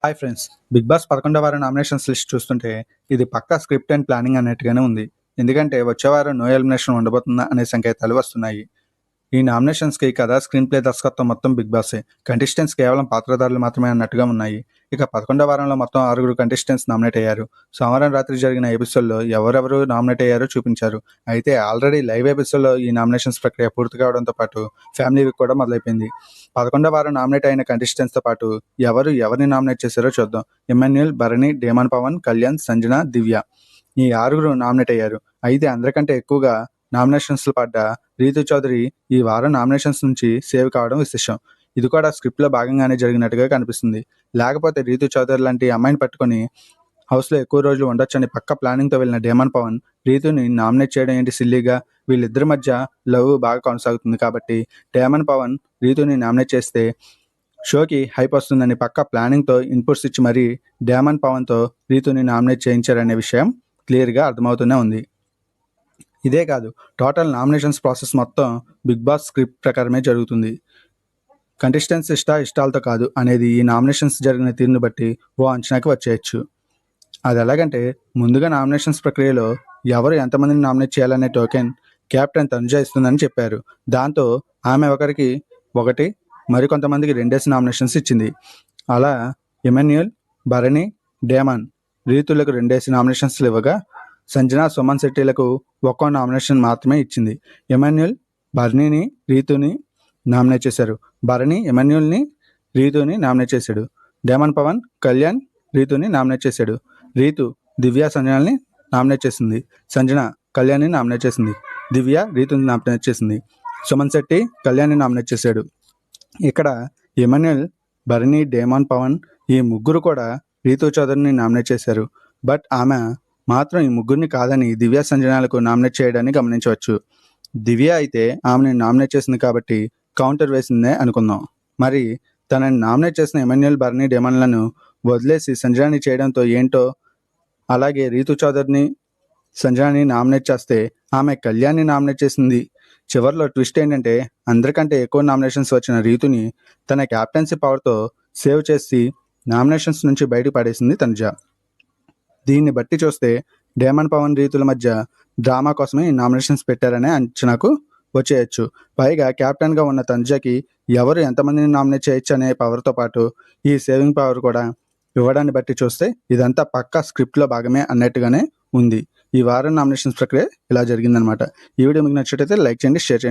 Hi friends! 'Big boss' 11వ వారం nominations list చూస్తుంటే ఇది పక్కా స్క్రిప్ట్ అండ్ ప్లానింగ్ అన్నట్టుగానే ఉంది. ఎందుకంటే వచ్చే వారం నో ఎలిమినేషన్ ఉండబోతుందా అనే సంకేతాలు వస్తున్నాయి. ఈ నామినేషన్స్‌కి కథ, స్క్రీన్ ప్లే, దర్శకత్వం మొత్తం బిగ్ బాసే. కంటెస్టెంట్స్ కేవలం పాత్రధారులు మాత్రమే అన్నట్టుగా ఉన్నాయి. ఇక 11వ వారంలో మొత్తం 6 కంటెస్టెంట్స్ నామినేట్ అయ్యారు. సోమవారం రాత్రి జరిగిన ఎపిసోడ్‌లో ఎవరెవరు నామినేట్ అయ్యారో చూపించారు. అయితే ఆల్రెడీ లైవ్ ఎపిసోడ్‌లో ఈ నామినేషన్స్ ప్రక్రియ పూర్తి కావడంతో పాటు ఫ్యామిలీ వీక్ కూడా మొదలైపోయింది. 11వ వారం నామినేట్ అయిన కంటెస్టెంట్స్‌తో పాటు ఎవరిని నామినేట్ చేశారో చూద్దాం. ఇమ్మాన్యుయల్, భరణి, డేమన్ పవన్, కళ్యాణ్, సంజన, దివ్య ఈ 6 నామినేట్ అయ్యారు. అయితే అందరికంటే ఎక్కువగా నామినేషన్స్‌లో పడ్డ రీతూ చౌదరి ఈ వారం నామినేషన్స్ నుంచి సేవ్ కావడం విశేషం. ఇది కూడా స్క్రిప్ట్లో భాగంగానే జరిగినట్టుగా కనిపిస్తుంది. లేకపోతే రీతూ చౌదరి లాంటి అమ్మాయిని పట్టుకొని హౌస్లో ఎక్కువ రోజులు ఉండొచ్చని పక్క ప్లానింగ్తో వెళ్ళిన డేమన్ పవన్ రీతుని నామినేట్ చేయడం ఏంటి సిల్లీగా? వీళ్ళిద్దరి మధ్య లవ్ బాగా కొనసాగుతుంది కాబట్టి డేమన్ పవన్ రీతుని నామినేట్ చేస్తే షోకి హైప్ వస్తుందని పక్క ప్లానింగ్తో ఇన్పుట్స్ ఇచ్చి మరీ డేమన్ పవన్తో రీతుని నామినేట్ చేయించారనే విషయం క్లియర్గా అర్థమవుతూనే ఉంది. ఇదే కాదు, టోటల్ నామినేషన్స్ ప్రాసెస్ మొత్తం బిగ్ బాస్ స్క్రిప్ట్ ప్రకారమే జరుగుతుంది. కంటెస్టెంట్స్ ఇష్టాలతో కాదు అనేది ఈ నామినేషన్స్ జరిగిన తీరుని బట్టి ఓ అంచనాకి వచ్చేయచ్చు. అది ఎలాగంటే, ముందుగా నామినేషన్స్ ప్రక్రియలో ఎవరు ఎంతమందిని నామినేట్ చేయాలనే టోకెన్ కెప్టెన్ తనుజ ఇస్తుందని చెప్పారు. దాంతో ఆమె ఒకరికి 1, మరికొంతమందికి 2 నామినేషన్స్ ఇచ్చింది. అలా ఇమాన్యుయల్, భరణి, డేమన్, రీతులకు 2 నామినేషన్స్లు ఇవ్వగా సంజన, సుమన్ శెట్టిలకు ఒక్కో నామినేషన్ మాత్రమే ఇచ్చింది. ఇమాన్యుయల్ భరణిని, రీతుని నామినేట్ చేశారు. భరణి ఇమాన్యుయల్ని, రీతుని నామినేట్ చేశాడు. డేమన్ పవన్, కళ్యాణ్, రీతుని నామినేట్ చేశాడు. రీతు దివ్య, సంజనల్ని నామినేట్ చేసింది. సంజన కళ్యాణ్ని నామినేట్ చేసింది. దివ్య రీతుని నామినేట్ చేసింది. సుమన్ శెట్టి కళ్యాణ్ని నామినేట్ చేశాడు. ఇక్కడ ఇమాన్యుయల్, భరణి, డేమన్ పవన్ ఈ ముగ్గురు కూడా రీతూ చౌదరిని నామినేట్ చేశారు. బట్ ఆమె మాత్రం ఈ ముగ్గురిని కాదని దివ్య, సంజనాలకు నామినేట్ చేయడాన్ని గమనించవచ్చు. దివ్య అయితే ఆమెని నామినేట్ చేసింది కాబట్టి కౌంటర్ వేసిందే అనుకుందాం. మరి తనని నామినేట్ చేసిన ఇమాన్యుయల్, భరణి, డేమన్లను వదిలేసి సంజనాని చేయడంతో ఏంటో? అలాగే రీతూ చౌదరిని, సంజనాని నామినేట్ చేస్తే ఆమె కళ్యాణ్ని నామినేట్ చేసింది. చివరిలో ట్విస్ట్ ఏంటంటే, అందరికంటే ఎక్కువ నామినేషన్స్ వచ్చిన రీతుని తన క్యాప్టెన్సీ పవర్తో సేవ్ చేసి నామినేషన్స్ నుంచి బయట పడేసింది తనుజ. దీన్ని బట్టి చూస్తే డేమన్ పవన్, రీతుల మధ్య డ్రామా కోసమే ఈ నామినేషన్స్ పెట్టారనే అంచనాకు వచ్చేయచ్చు. పైగా క్యాప్టెన్గా ఉన్న తనుజకి ఎవరు ఎంతమందిని నామినేట్ చేయొచ్చు అనే పవర్తో పాటు ఈ సేవింగ్ పవర్ కూడా ఇవ్వడాన్ని బట్టి చూస్తే ఇదంతా పక్కా స్క్రిప్ట్లో భాగమే అన్నట్టుగానే ఉంది. ఈ వారం నామినేషన్స్ ప్రక్రియ ఇలా జరిగిందనమాట. ఈ వీడియో మీకు నచ్చినట్లయితే లైక్ చేయండి, షేర్ చేయండి.